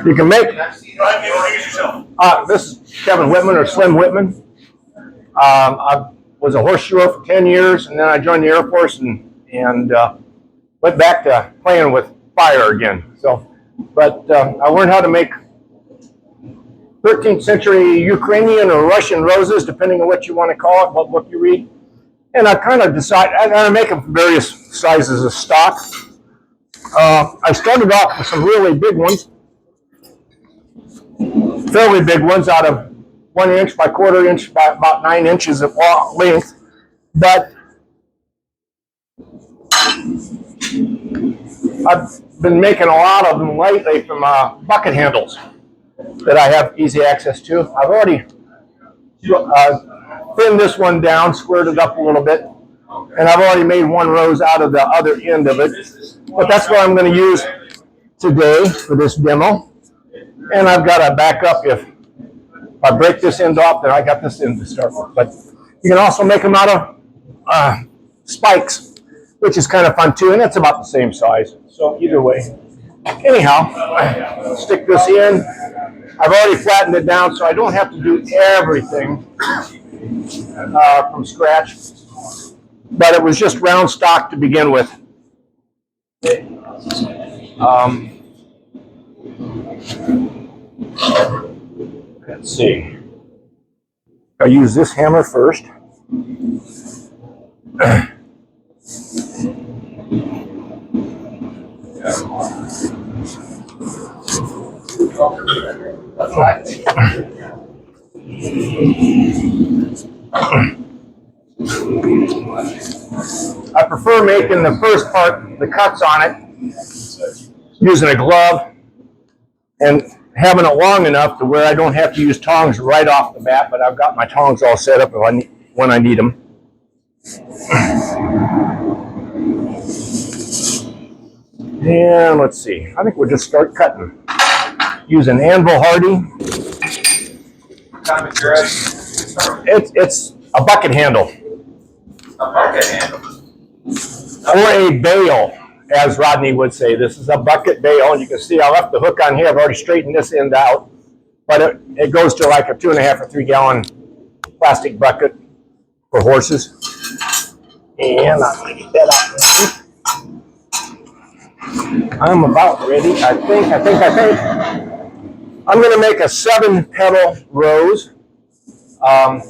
You can make. This is Kevin Whitman or Slim Whitman. I was a horseshoer for 10 years, and then I joined the Air Force and went back to playing with fire again. So, but I learned how to make 13th century Ukrainian or Russian roses, depending on what you want to call it, what book you read. And I kind of decided, I make them from various sizes of stock. I started off with some really big ones, fairly big ones out of 1 inch by 1/4 inch by about 9 inches of length. But I've been making a lot of them lately from bucket handles that I have easy access to. I've already thinned this one down, squared it up a little bit, and I've already made one rose out of the other end of it. But that's what I'm going to use today for this demo. And I've got a backup if I break this end off, then I got this end to start with. But you can also make them out of spikes, which is kind of fun too, and it's about the same size. So either way. Anyhow, stick this in. I've already flattened it down, so I don't have to do everything from scratch. But it was just round stock to begin with. Let's see. I'll use this hammer first. I prefer making the first part, the cuts on it, using a glove and having it long enough to where I don't have to use tongs right off the bat, but I've got my tongs all set up when I need them. And let's see, I think we'll just start cutting. Using Anvil Hardy. It's a bucket handle. A bucket handle. Or a bale, as Rodney would say. This is a bucket bale, and you can see I left the hook on here. I've already straightened this end out, but it goes to like a 2.5 or 3 gallon plastic bucket for horses. And I'm going to get that out. I'm about ready. I think. I'm going to make a 7-petal rose to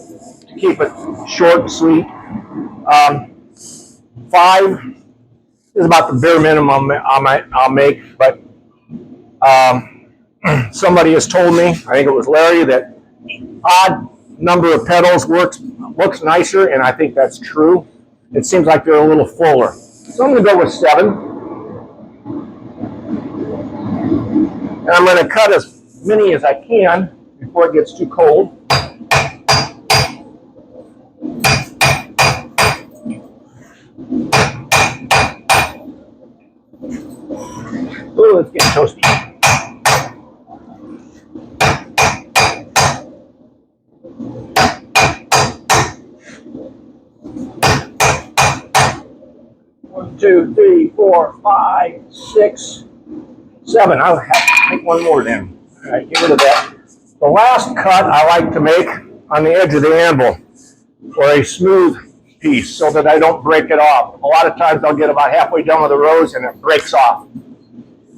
keep it short and sweet. 5 is about the bare minimum I'll make, but somebody has told me, I think it was Larry, that odd number of petals looks nicer, and I think that's true. It seems like they're a little fuller. So I'm going to go with 7. And I'm going to cut as many as I can before it gets too cold. Ooh, it's getting toasty. One, 2, 3, 4, 5, 6, 7. I'll have to make one more then. All right, get rid of that. The last cut I like to make on the edge of the anvil for a smooth piece so that I don't break it off. A lot of times I'll get about halfway done with the rose and it breaks off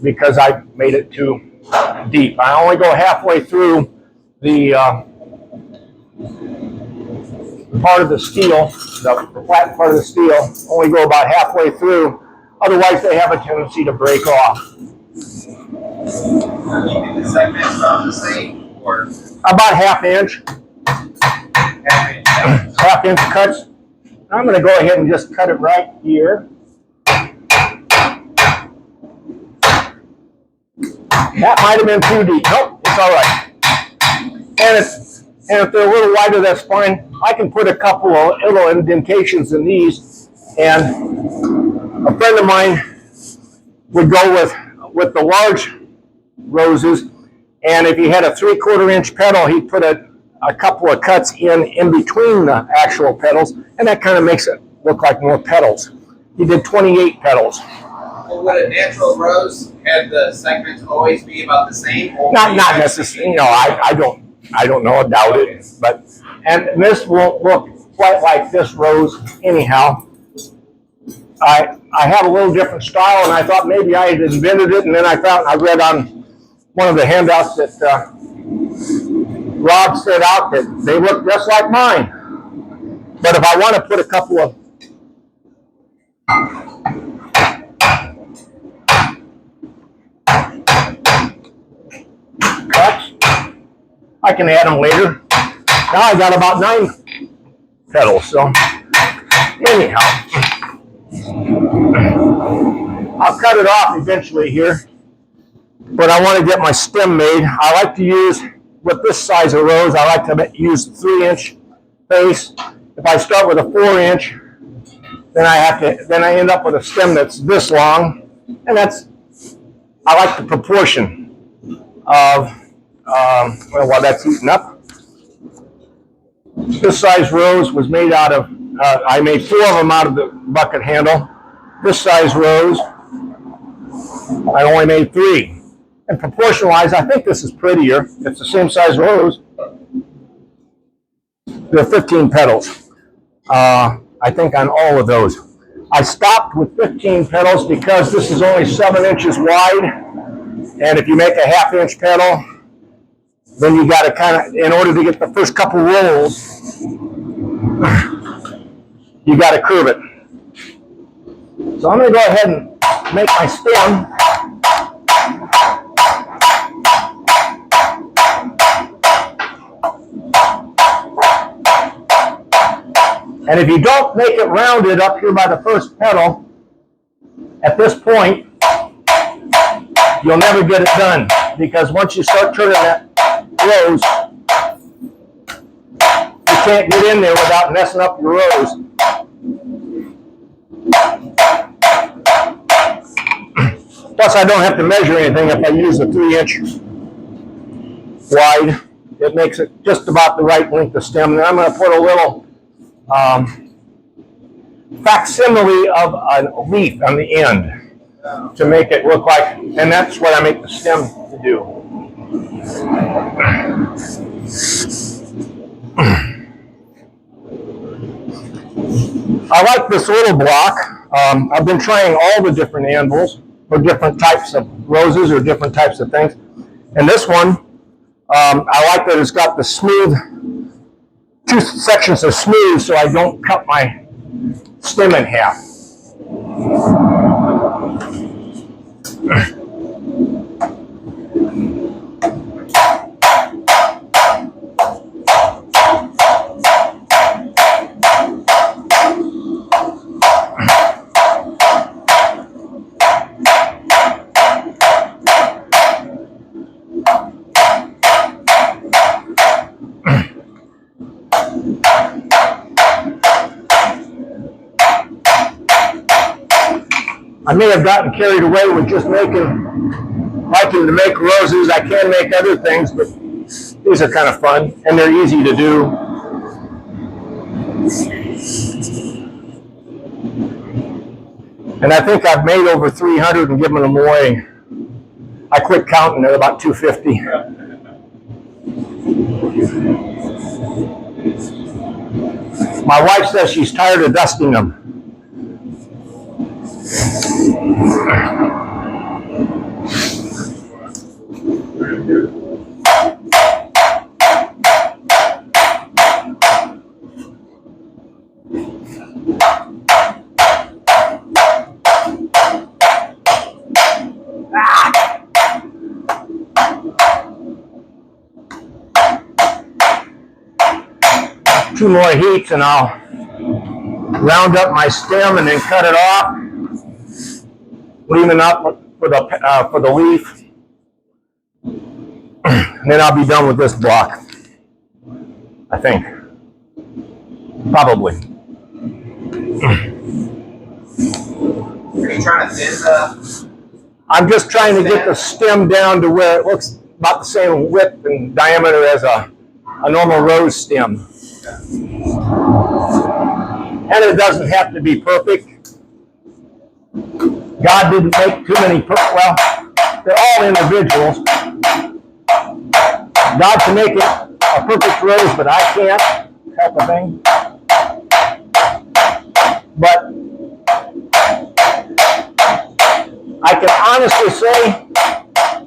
because I made it too deep. I only go halfway through the part of the steel, the flat part of the steel, only go about halfway through. Otherwise they have a tendency to break off. The segments are the same, or About ½ inch. Half inch cuts. I'm going to go ahead and just cut it right here. That might have been too deep. Nope, it's all right. And if they're a little wider, that's fine. I can put a couple of little indentations in these. And a friend of mine would go with the large roses, and if he had a 3/4 inch petal, he'd put a couple of cuts in between the actual petals, and that kind of makes it look like more petals. He did 28 petals. Well, would a natural rose have the segments always be about the same? Or Not necessarily. You know, I don't know. I doubt it. But and this won't look quite like this rose anyhow. I have a little different style, and I thought maybe I had invented it, and then I read on one of the handouts that Rob set out that they look just like mine. But if I want to put a couple of cuts, I can add them later. Now I got about 9 petals, so anyhow, I'll cut it off eventually here, but I want to get my stem made. I like to use, with this size of rose, I like to use 3-inch face. If I start with a 4-inch, then I end up with a stem that's this long, and I like the proportion of, while that's eaten up. This size rose was made out of, I made 4 of them out of the bucket handle. This size rose, I only made 3. And proportion-wise, I think this is prettier. It's the same size rose. There are 15 petals, I think, on all of those. I stopped with 15 petals because this is only 7 inches wide. And if you make a 1/2 inch petal, then you got to kind of, in order to get the first couple rolls, you got to curve it. So I'm going to go ahead and make my stem. And if you don't make it rounded up here by the first petal, at this point, you'll never get it done. Because once you start turning that rose, you can't get in there without messing up your rose. Plus, I don't have to measure anything if I use a 3-inch wide. It makes it just about the right length of stem. And I'm going to put a little facsimile of a leaf on the end to make it look like, and that's what I make the stem to do. I like this little block. I've been trying all the different anvils for different types of roses or different types of things. And this one, I like that it's got the smooth, 2 sections are smooth so I don't cut my stem in half. I may have gotten carried away with just liking to make roses. I can make other things, but these are kind of fun, and they're easy to do. And I think I've made over 300 and given them away. I quit counting at about 250. My wife says she's tired of dusting them. Two more heats and I'll round up my stem and then cut it off, leaving up for the leaf, and then I'll be done with this block, I think. Probably. Are you trying to thin the? I'm just trying to get the stem down to where it looks about the same width and diameter as a normal rose stem. And it doesn't have to be perfect. God didn't make too many, well, they're all individuals. God can make it a perfect rose, but I can't, type of thing. But I can honestly say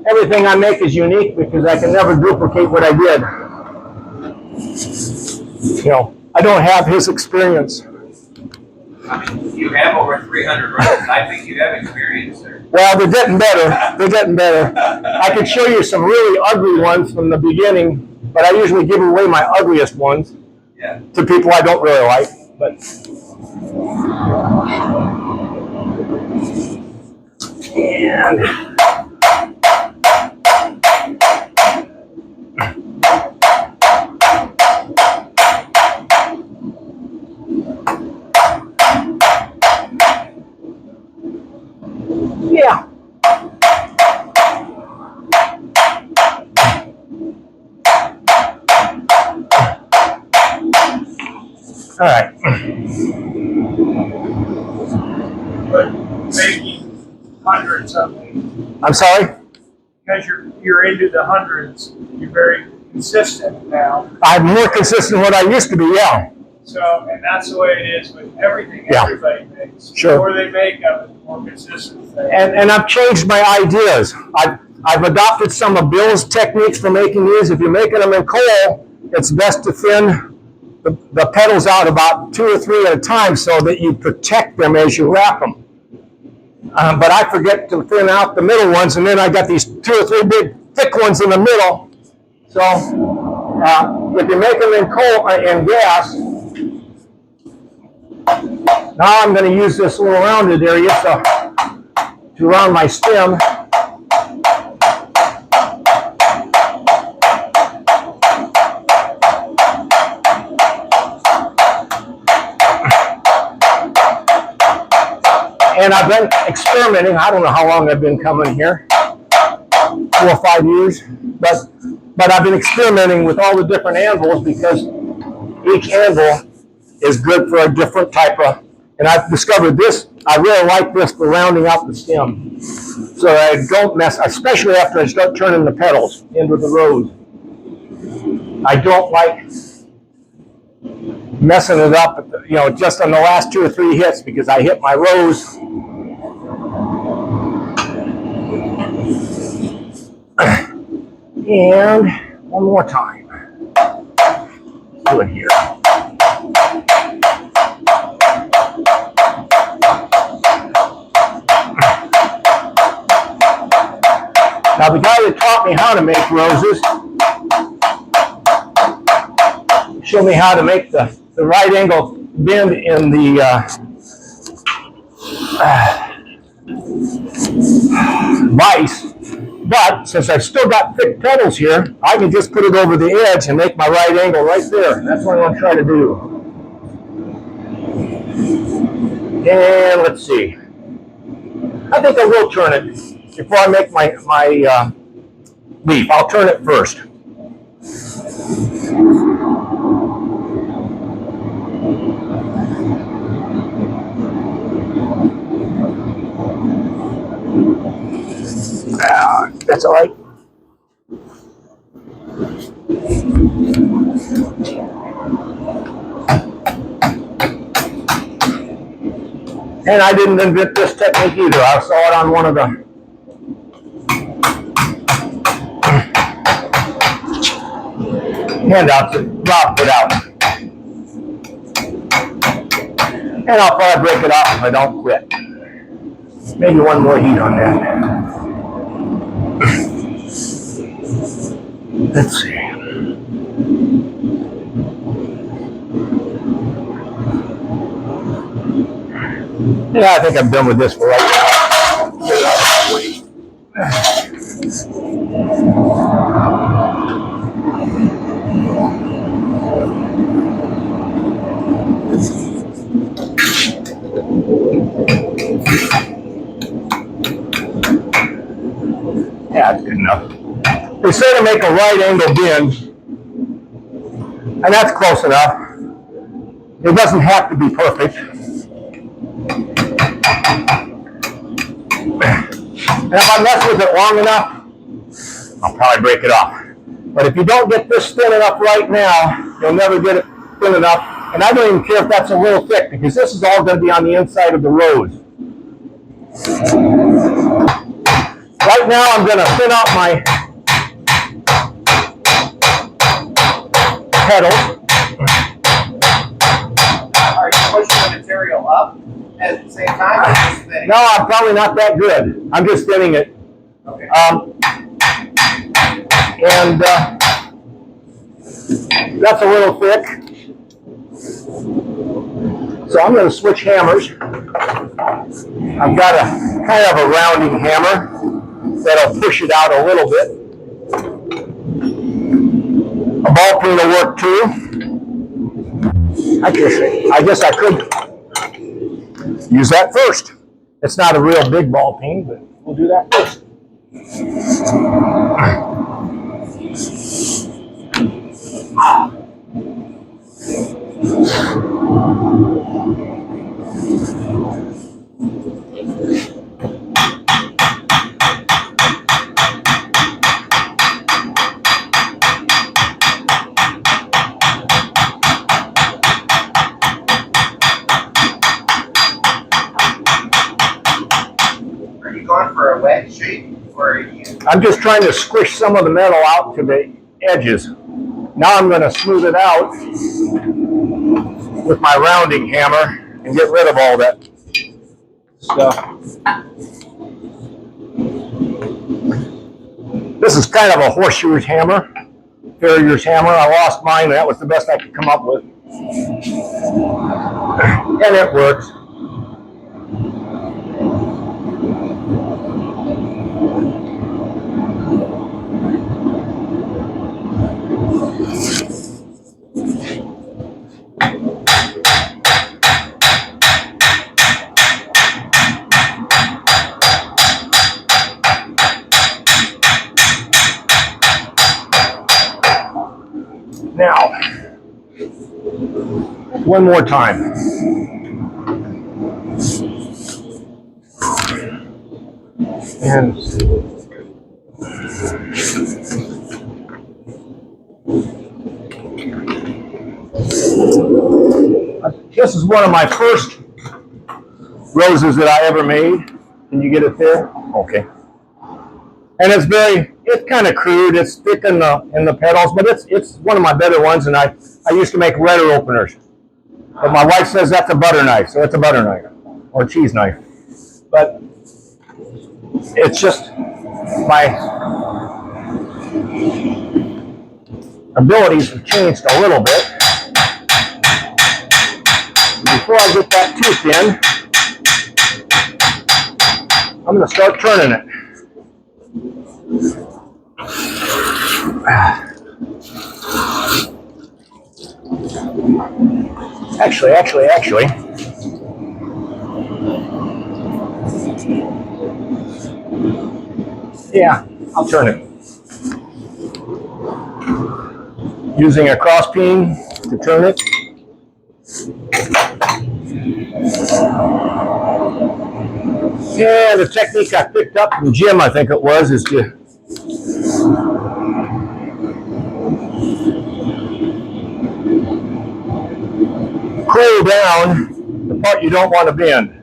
everything I make is unique because I can never duplicate what I did. You know, I don't have his experience. I mean, you have over 300 roses. I think you have experience there. Well, they're getting better. They're getting better. I could show you some really ugly ones from the beginning, but I usually give away my ugliest ones to people I don't really like. But and yeah. All right. But making hundreds of them, I'm sorry? because you're into the hundreds, you're very consistent now. I'm more consistent than what I used to be, yeah. So, and that's the way it is with everything Yeah. everybody makes. Sure. The more they make of it, the more consistent they are. And I've changed my ideas. I've adopted some of Bill's techniques for making these. If you're making them in coal, it's best to thin the petals out about 2 or 3 at a time so that you protect them as you wrap them. But I forget to thin out the middle ones, and then I got these 2 or 3 big thick ones in the middle. So if you make them in coal and gas, now I'm going to use this little rounded area to round my stem. And I've been experimenting. I don't know how long I've been coming here, 4 or 5 years, but I've been experimenting with all the different anvils because each anvil is good for a different type of, and I've discovered this, I really like this for rounding out the stem. So I don't mess, especially after I start turning the petals into the rose. I don't like messing it up, you know, just on the last 2 or 3 hits because I hit my rose. And one more time. Let's do it here. Now the guy that taught me how to make roses showed me how to make the right angle bend in the vise. But since I've still got thick petals here, I can just put it over the edge and make my right angle right there. And that's what I'm going to try to do. And let's see. I think I will turn it before I make my leaf. I'll turn it first. That's all right. And I didn't invent this technique either. I saw it on one of the handouts that Rob put out. And I'll probably break it off if I don't quit. Maybe one more heat on that. Let's see. Yeah, I think I'm done with this for right now. Get it out of the way. Yeah, that's good enough. They say to make a right angle bend, and that's close enough. It doesn't have to be perfect. And if I mess with it long enough, I'll probably break it off. But if you don't get this thin enough right now, you'll never get it thin enough. And I don't even care if that's a little thick, because this is all going to be on the inside of the rose. Right now, I'm going to thin out my petals. Are you pushing the material up at the same time, or just thinning? No, I'm probably not that good. I'm just thinning it. Okay. And that's a little thick. So I'm going to switch hammers. I've got a kind of a rounding hammer that'll push it out a little bit. A ball peen will work too. I guess I could use that first. It's not a real big ball peen, but we'll do that first. Are you going for a wedge shape, or are you? I'm just trying to squish some of the metal out to the edges. Now I'm going to smooth it out with my rounding hammer and get rid of all that stuff. This is kind of a horseshoer's hammer, farrier's hammer. I lost mine, and that was the best I could come up with. And it works. Now, one more time. And this is one of my first roses that I ever made. Can you get it there? Okay. And it's kind of crude. It's thick in the petals, but it's one of my better ones. And I used to make letter openers, but my wife says that's a butter knife, so it's a butter knife or a cheese knife. But it's just my abilities have changed a little bit. Before I get that too thin, I'm going to start turning it. Actually. Yeah, I'll turn it. Using a cross peen to turn it. Yeah, the technique I picked up from Jim, I think it was, is to pull down the part you don't want to bend.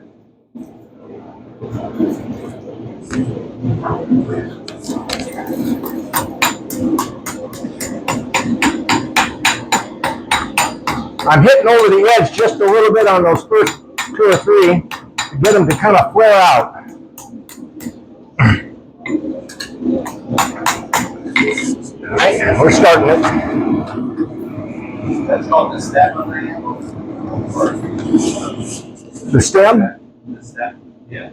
I'm hitting over the edge just a little bit on those first 2 or 3 to get them to kind of flare out. All right, we're starting it. That's called the stem on the handle. Or The stem? the stem. Yeah.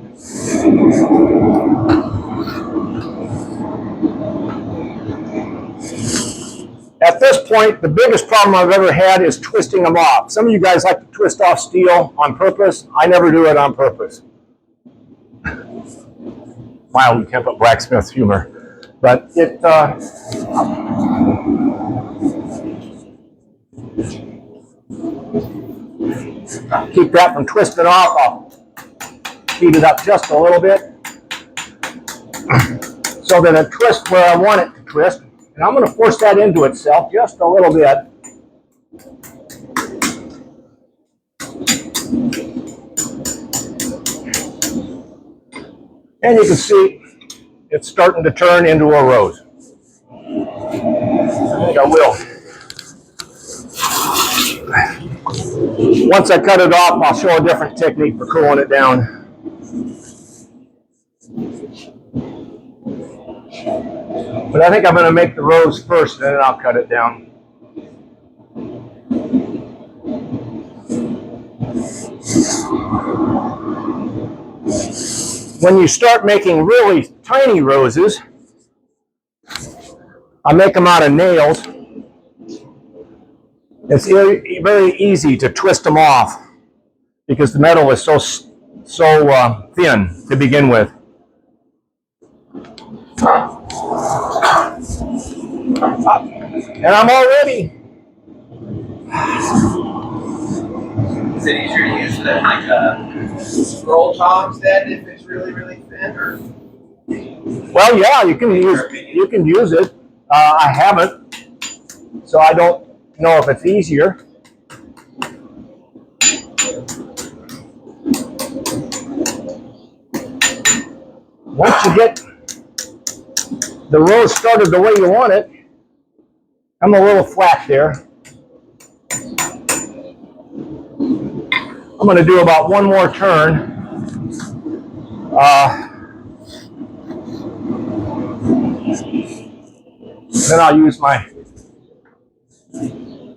At this point, the biggest problem I've ever had is twisting them off. Some of you guys like to twist off steel on purpose. I never do it on purpose. Mildly tempered blacksmith humor. But it, keep that from twisting off. I'll heat it up just a little bit. so that it twists where I want it to twist. And I'm going to force that into itself just a little bit. And you can see it's starting to turn into a rose. I think I will. Once I cut it off, I'll show a different technique for cooling it down. But I think I'm going to make the rose first, and then I'll cut it down. When you start making really tiny roses, I make them out of nails. It's very easy to twist them off because the metal is so thin to begin with. And I'm already. Is it easier to use than like scroll tongs then if it's really, really thin? Or? Well, yeah, you can use it. I haven't, so I don't know if it's easier. Once you get the rose started the way you want it, I'm a little flat there. I'm going to do about one more turn. Then I'll use my,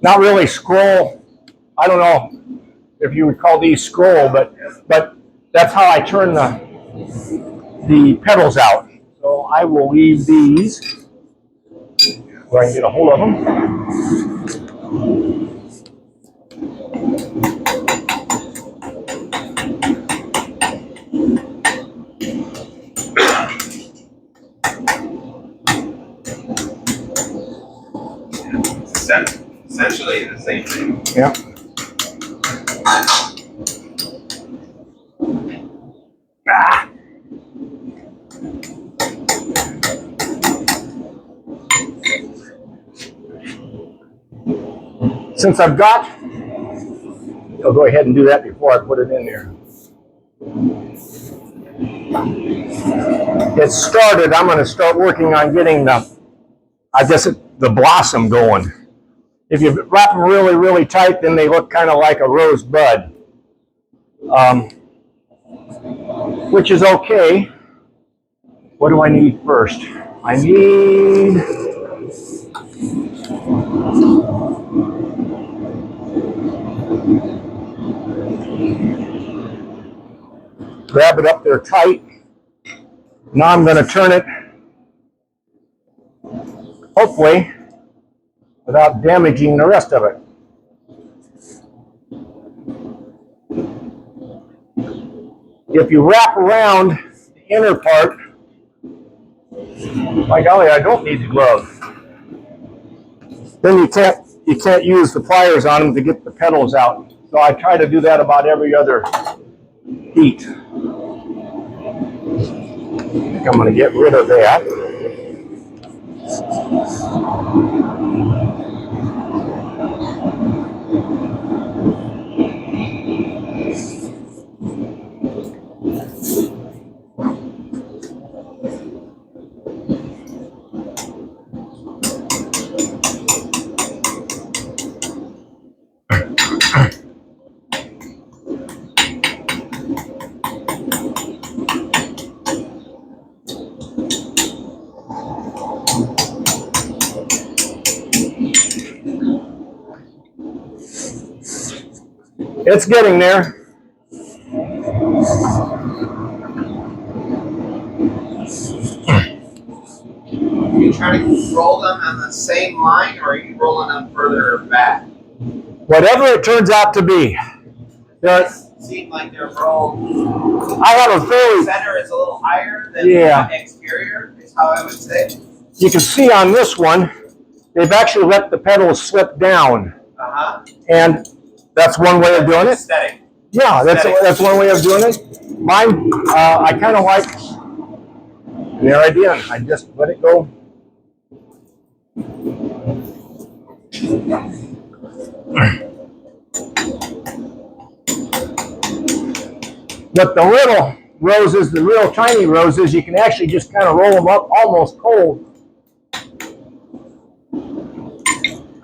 not really scroll. I don't know if you would call these scroll, but that's how I turn the petals out. So I will leave these where I can get a hold of them. Essentially the same thing. Yeah. Ah. Since I've got, I'll go ahead and do that before I put it in there. It's started. I'm going to start working on getting the blossom going. If you wrap them really, really tight, then they look kind of like a rose bud, which is okay. What do I need first? I need grab it up there tight. Now I'm going to turn it, hopefully, without damaging the rest of it. If you wrap around the inner part, by golly, I don't need the glove. Then you can't use the pliers on them to get the petals out. So I try to do that about every other heat. I think I'm going to get rid of that. It's getting there. Are you trying to roll them on the same line, or are you rolling them further back? Whatever it turns out to be. It seems like they're rolled. I have a fairly. Center is a little higher than the exterior, is how I would say. You can see on this one, they've actually let the petals slip down. And that's one way of doing it. Aesthetic. Yeah, that's one way of doing it. Mine, I kind of like And there again, I just let it go. But the little roses, the real tiny roses, you can actually just kind of roll them up almost cold.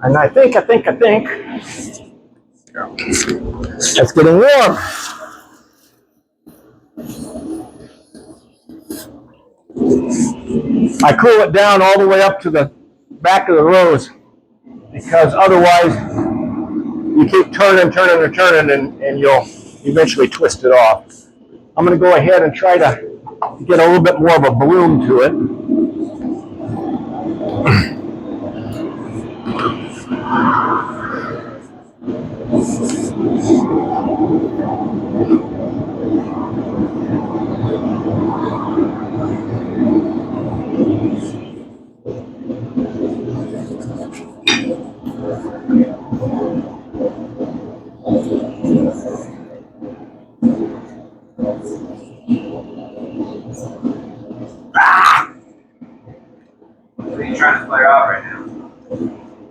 And I think it's getting warm. I cool it down all the way up to the back of the rose, because otherwise you keep turning and you'll eventually twist it off. I'm going to go ahead and try to get a little bit more of a bloom to it. What are you trying to flare out right now?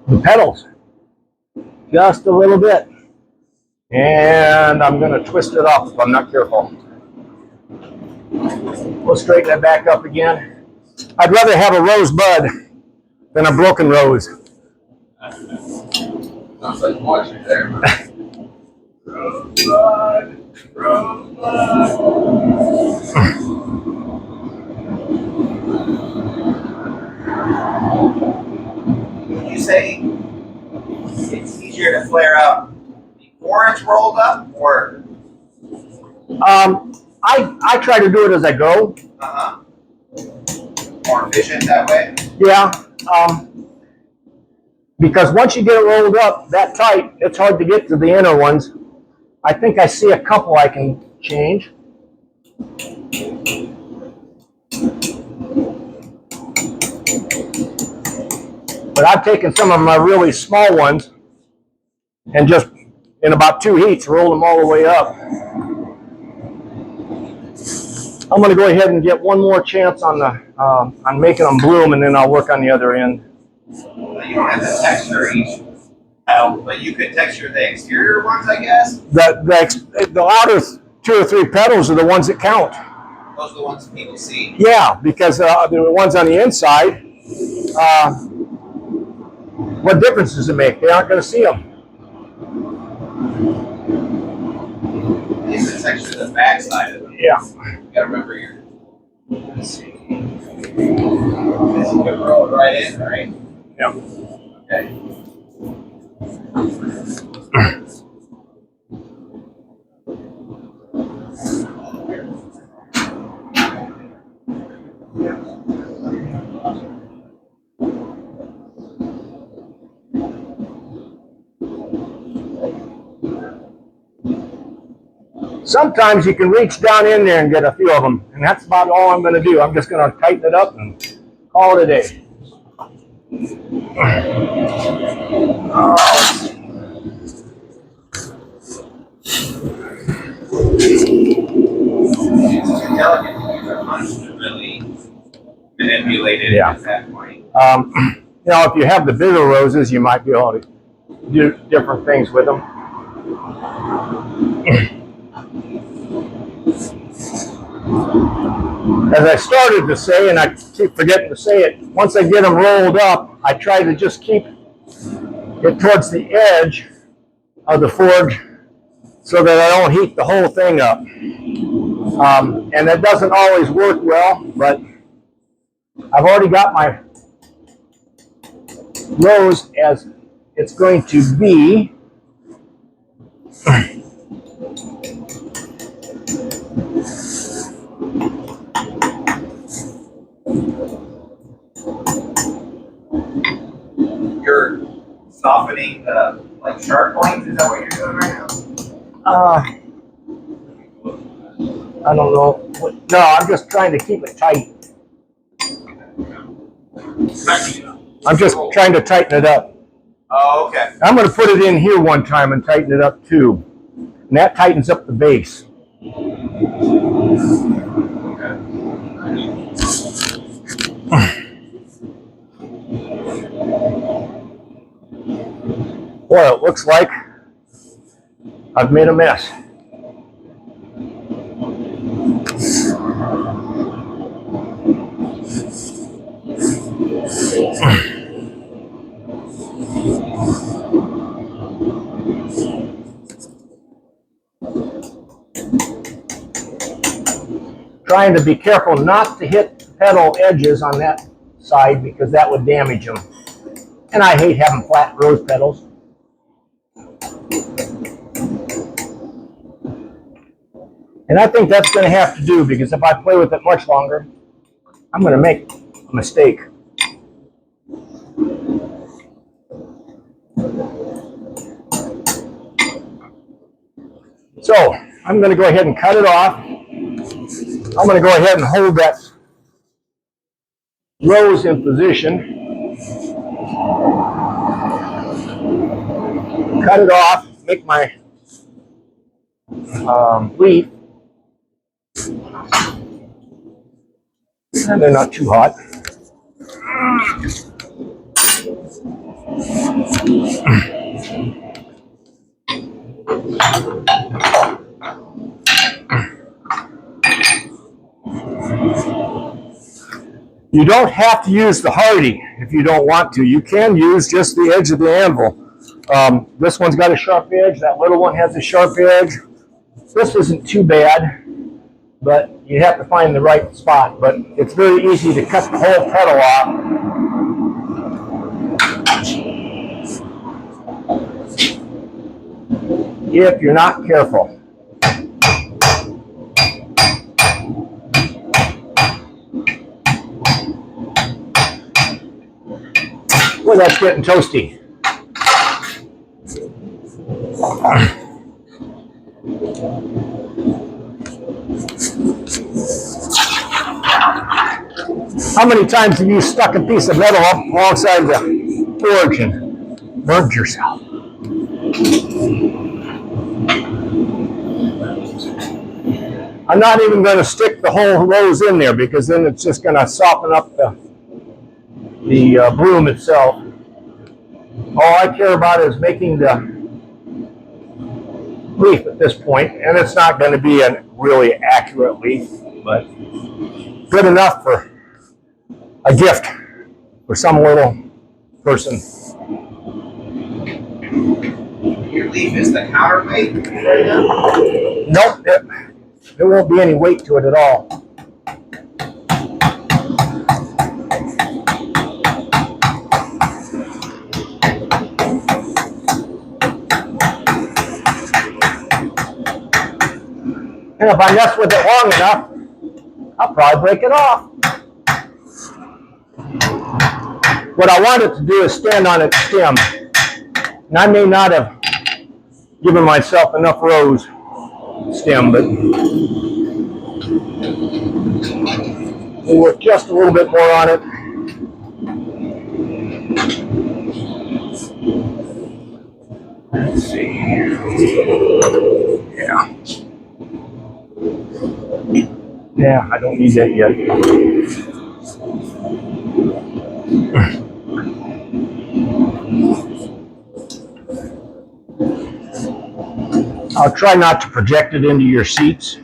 The petals, just a little bit. And I'm going to twist it off if I'm not careful. We'll straighten it back up again. I'd rather have a rose bud than a broken rose. Sounds like watching there, man. Would you say it's easier to flare out before it's rolled up, or? I try to do it as I go. More efficient that way? Yeah. Because once you get it rolled up that tight, it's hard to get to the inner ones. I think I see a couple I can change. But I've taken some of my really small ones and just in about 2 heats rolled them all the way up. I'm going to go ahead and get one more chance on the on making them bloom, and then I'll work on the other end. You don't have to texture each petal, but you could texture the exterior ones, I guess. The outer 2 or 3 petals are the ones that count. Those are the ones people see. Yeah, because the ones on the inside, what difference does it make? They aren't going to see them. You have to texture the back side of them. Yeah. You gotta remember your. Let's see. This you can roll it right in, right? Yeah. Okay. Sometimes you can reach down in there and get a few of them, and that's about all I'm going to do. I'm just going to tighten it up and call it a day. It's too delicate to use a punch to really manipulate it Yeah. at that point. If you have the bigger roses, you might be able to do different things with them. As I started to say, and I keep forgetting to say it, once I get them rolled up, I try to just keep it towards the edge of the forge so that I don't heat the whole thing up. And that doesn't always work well, but I've already got my rose as it's going to be. You're softening the sharp points. Is that what you're doing right now? I don't know. No, I'm just trying to keep it tight. I'm just trying to tighten it up. Oh, okay. I'm going to put it in here one time and tighten it up too. And that tightens up the base. Boy, it looks like I've made a mess. Trying to be careful not to hit petal edges on that side because that would damage them. And I hate having flat rose petals. And I think that's going to have to do because if I play with it much longer, I'm going to make a mistake. So I'm going to go ahead and cut it off. I'm going to go ahead and hold that rose in position. Cut it off, make my leaf. And they're not too hot. You don't have to use the hardy if you don't want to. You can use just the edge of the anvil. This one's got a sharp edge. That little one has a sharp edge. This isn't too bad, but you have to find the right spot. But it's very easy to cut the whole petal off. If you're not careful. Well, that's getting toasty. How many times have you stuck a piece of metal up alongside the forge and burned yourself? I'm not even going to stick the whole rose in there because then it's just going to soften up the bloom itself. All I care about is making the leaf at this point, and it's not going to be a really accurate leaf, but good enough for a gift for some little person. Your leaf is the counterweight right now? Nope, there won't be any weight to it at all. And if I mess with it long enough, I'll probably break it off. What I want it to do is stand on its stem. And I may not have given myself enough rose stem, but we'll work just a little bit more on it. Let's see. Yeah. Yeah, I don't need that yet. I'll try not to project it into your seats.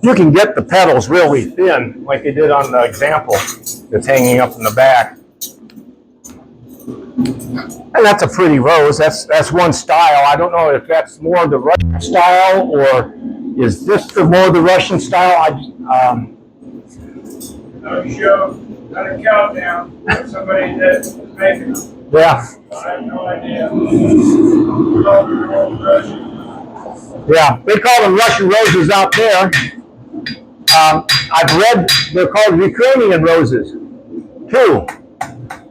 You can get the petals really thin, like they did on the example that's hanging up in the back. And that's a pretty rose. That's one style. I don't know if that's more the Russian style or is this the more the Russian style. Show, not a countdown. Somebody that's making them. Yeah. I have no idea. Yeah, they call them Russian roses out there. I've read they're called Ukrainian roses too,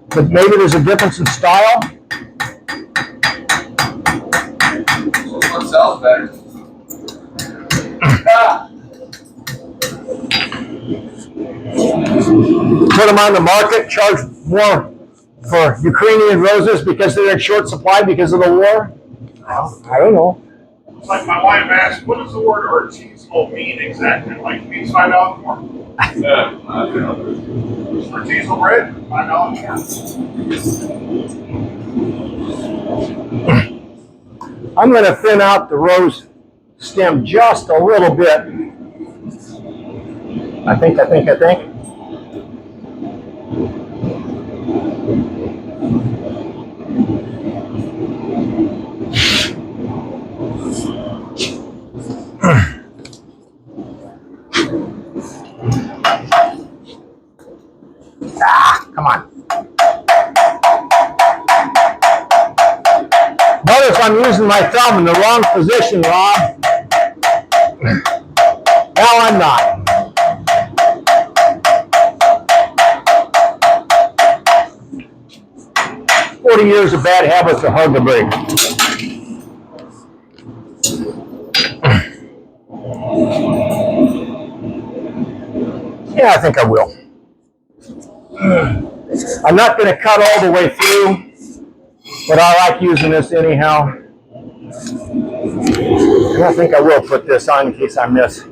but maybe there's a difference in style. was better. Put them on the market, charge more for Ukrainian roses because they're in short supply because of the war? I don't know. It's like my wife asked, what does the word artisanal mean exactly? Like, it means $5 more. Artisanal bread, $5 more. I'm going to thin out the rose stem just a little bit. I think. Come on. Notice I'm using my thumb in the wrong position, Rob. Now I'm not. Years of bad habits are hard to break. Yeah, I think I will. I'm not going to cut all the way through, but I like using this anyhow. And I think I will put this on in case I miss.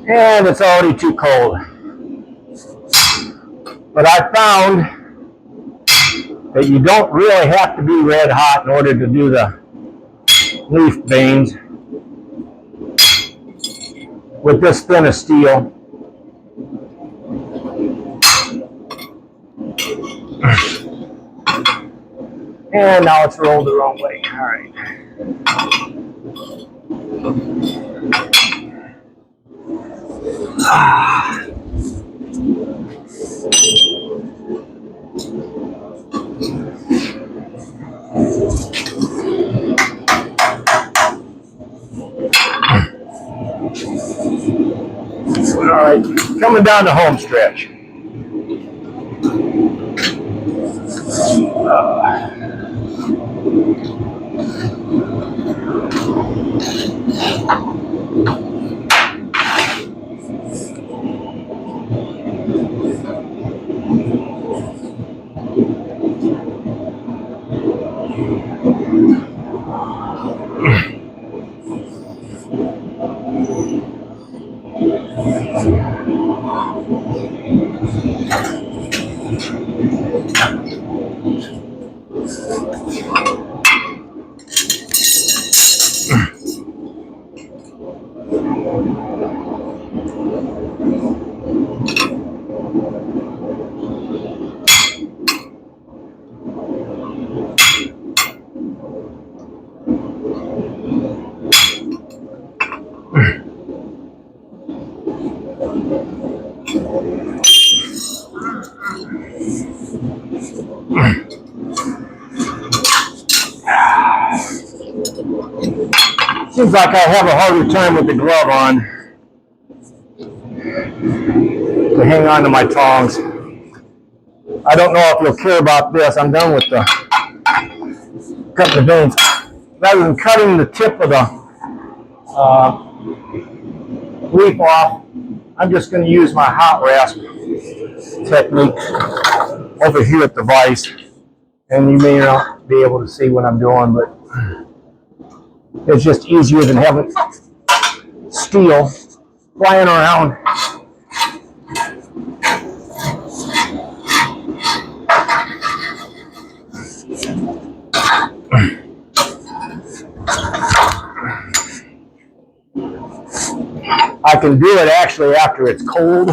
And it's already too cold. But I found that you don't really have to be red hot in order to do the leaf veins with this thin of steel. And now it's rolled the wrong way. All right. All right, coming down the home stretch. Seems like I have a harder time with the glove on to hang on to my tongs. I don't know if you'll care about this. I'm done with the cutting the veins. Rather than cutting the tip of the leaf off, I'm just going to use my hot rasp technique over here at the vise. And you may not be able to see what I'm doing, but it's just easier than having steel flying around. I can do it actually after it's cold,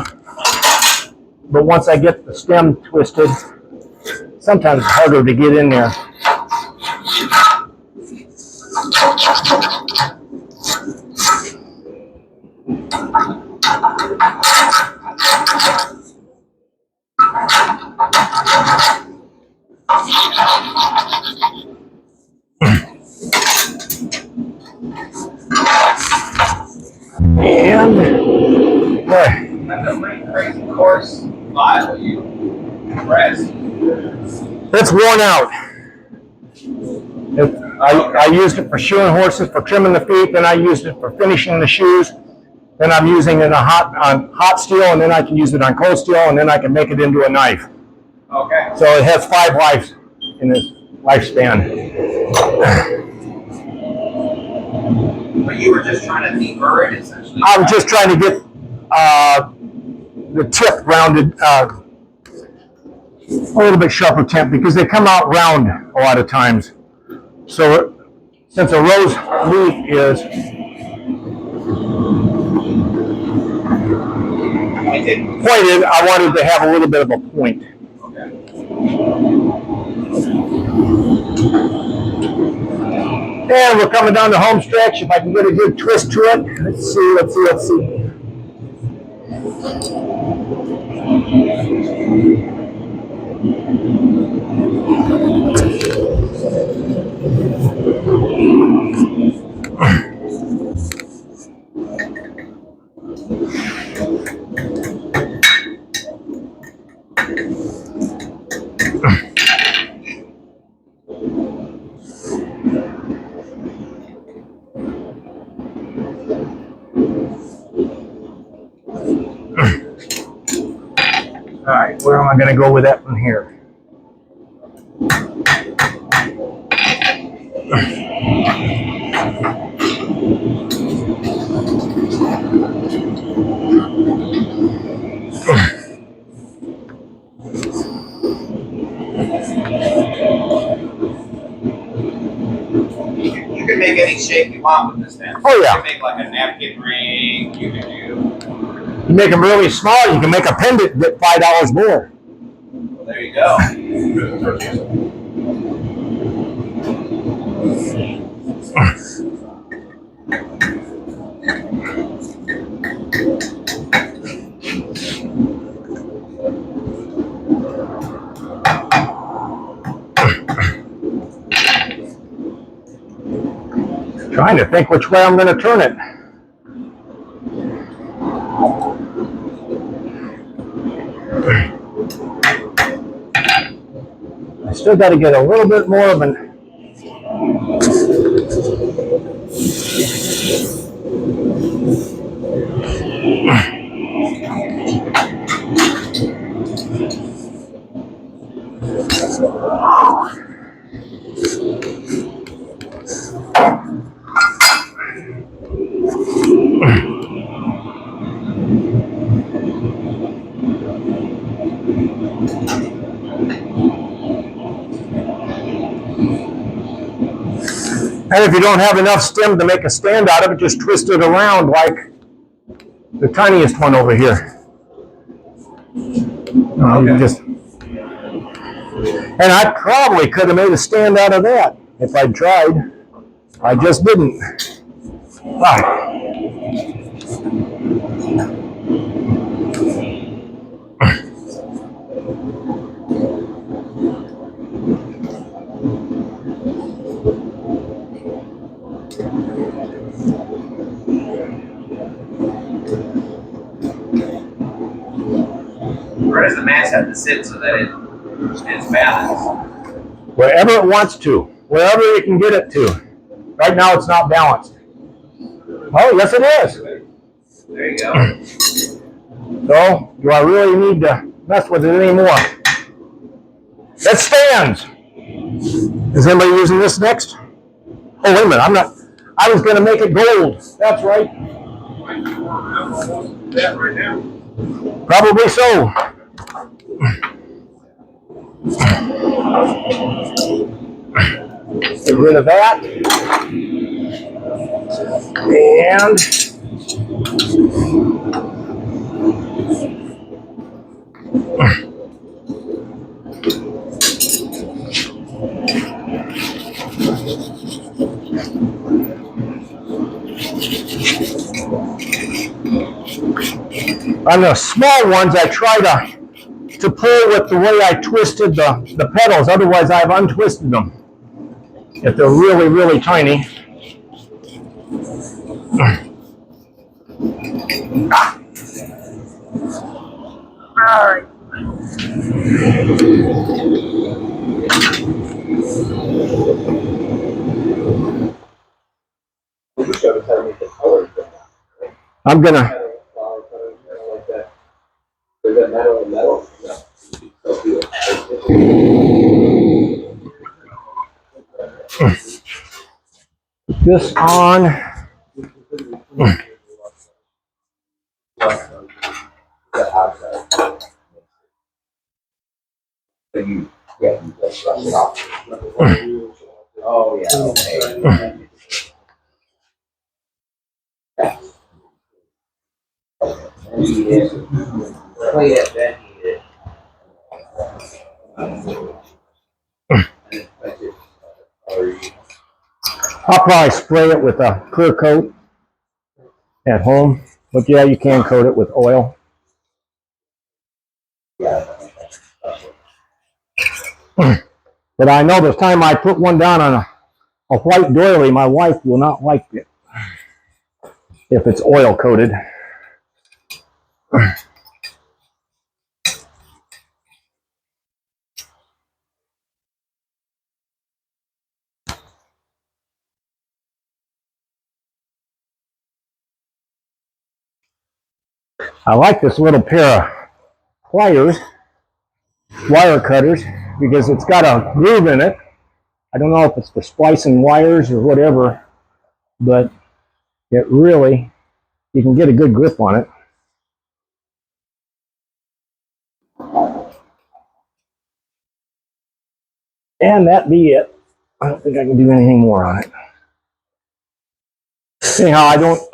but once I get the stem twisted, sometimes it's harder to get in there. And boy, That's a pretty crazy course file you press. it's worn out. I used it for shoeing horses, for trimming the feet, then I used it for finishing the shoes. Then I'm using it on hot steel, and then I can use it on cold steel, and then I can make it into a knife. Okay. So it has 5 lives in this lifespan. But you were just trying to deburr it essentially. I was just trying to get the tip rounded, a little bit sharper tip, because they come out round a lot of times. So since a rose leaf is pointed, I wanted to have a little bit of a point. Okay. And we're coming down the home stretch. If I can get a good twist to it. Let's see. All right, where am I going to go with that from here? You can make any shape you want with this then. Oh, yeah. You can make like a napkin ring. You can do. You make them really small, you can make a pendant get $5 more. Well, there you go. Trying to think which way I'm going to turn it. I still got to get a little bit more of an. And if you don't have enough stem to make a stand out of it, just twist it around like the tiniest one over here. You just, and I probably could have made a stand out of that if I tried. I just didn't. Ah. Where does the mass have to sit so that it is balanced? Wherever it wants to, wherever you can get it to. Right now it's not balanced. Oh, yes it is. There you go. So, do I really need to mess with it anymore? It stands. Is anybody using this next? Oh, wait a minute, I was going to make it gold. That's right. That right now. Probably so. Get rid of that. And on the small ones, I try to pull with the way I twisted the pedals. Otherwise, I've untwisted them. If they're really, really tiny. All right. I'm gonna. Put this on. Oh, yeah, okay. And heat it. Clean it, then heat it. I'll probably spray it with a clear coat at home, but yeah, you can coat it with oil. But I know the time I put one down on a white doily, my wife will not like it if it's oil coated. I like this little pair of pliers, wire cutters, because it's got a groove in it. I don't know if it's for splicing wires or whatever, but it really, you can get a good grip on it. And that be it. I don't think I can do anything more on it. Anyhow,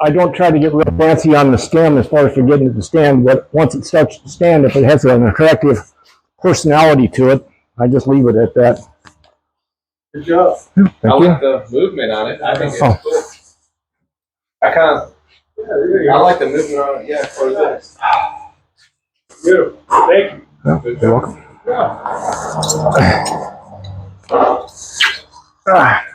I don't try to get real fancy on the stem as far as for getting it to stand, but once it starts to stand, if it has an attractive personality to it, I just leave it at that. Good job. Thank I you. like the movement on it. I think it's Oh. cool. I kind of, Yeah, there you I go. like the movement on it. Yeah, for this. Beautiful. Thank you. You're welcome. Yeah. Ah.